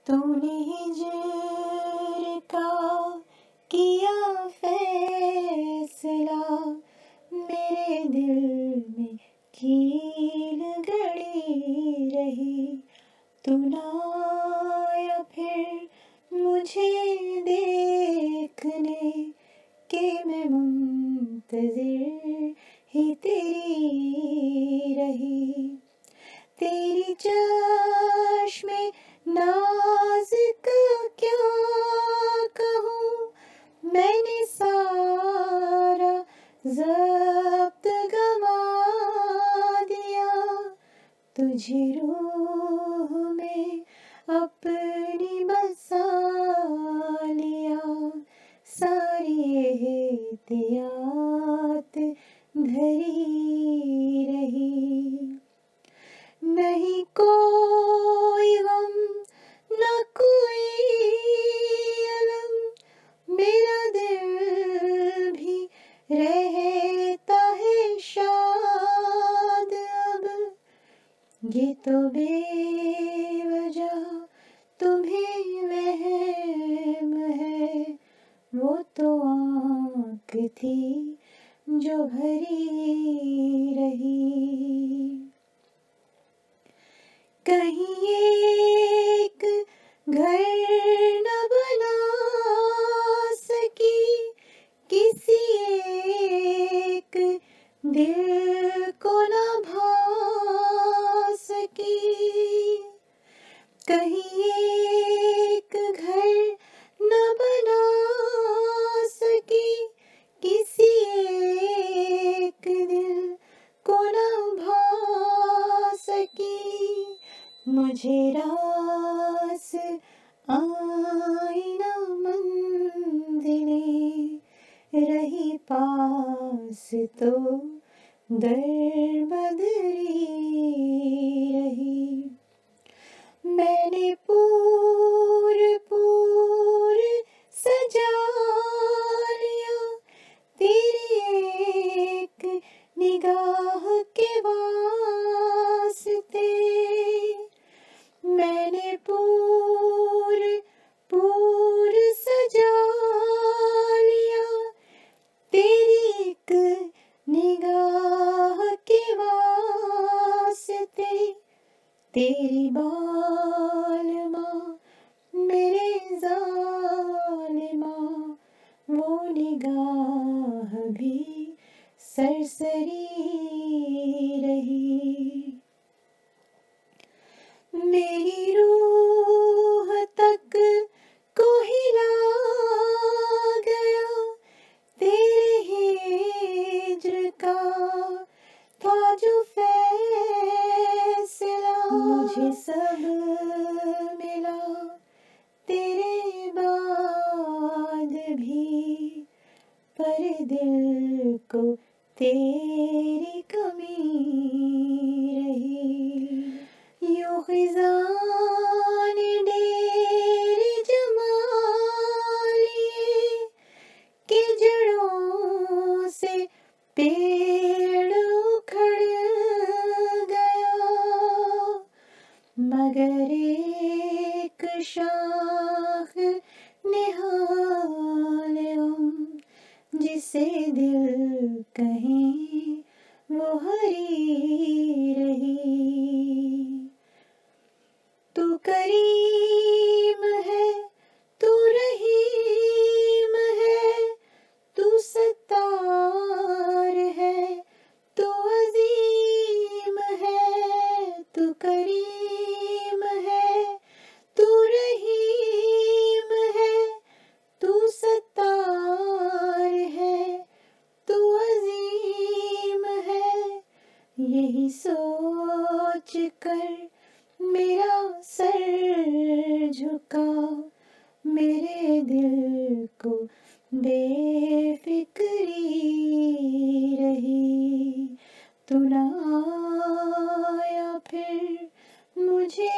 تو نے ہجر کا کیا فیصلہ، میرے دل میں کیل گڑی رہی، تو نہ آیا پھر مجھے دیکھنے کہ میں منتظر ہی تیری رہی۔ تیری چشم ناز کا کیا کہوں، میں نے سارا ضبط گوا دیا، تجھے روح میں اپنی بسا لیا، ساری احتیاط دھری رہی۔ نہیں کوئی غم نہ کوئی علم، میرا دل بھی رہتا ہے شاد اب، یہ تو بے وجہ تمہیں وہم ہے، وہ تو آنکھ تھی جو بھری رہی۔ کہیں ایک گھر نہ بنا سکی، کسی ایک دل کو نہ بھا سکی، کہیں ایک گھر نہ بنا سکی، کسی ایک دل کو نہ بھا سکی، مجھے راس آئی نہ منزلیں رہی پاس، تو در بدری رہی۔ میں نے پور سجا لیا تیری ایک نگاہ کے واسطے، میں نے پور سجا لیا تیری ایک نگاہ کے واسطے، تیری بالماں میرے ظالماں، وہ نگاہ بھی سرسری رہی۔ میری روح تک کو ہلا گیا تیرے ہجر کا تھا جو فیصلہ، مجھے سب ملا تیرے بعد بھی، پر دل کو تیری کمی رہی۔ یوں خزاں نے ڈیر جما لیے کہ جڑوں سے پیڑ اکھڑ گیا، مگر ایک شاخ نہال غم جسے دل کہیں وہ ہری رہی۔ تو کریم ہے، تو رحیم ہے، تو ستار ہے، تو عظیم ہے، تو کریم ہے، تو رحیم ہے، تو ستار ہے، تو عظیم ہے، یہی سوچ کر میرا سر جھکا، میرے دل کو بے فکری رہی، تو نہ آیا پھر مجھے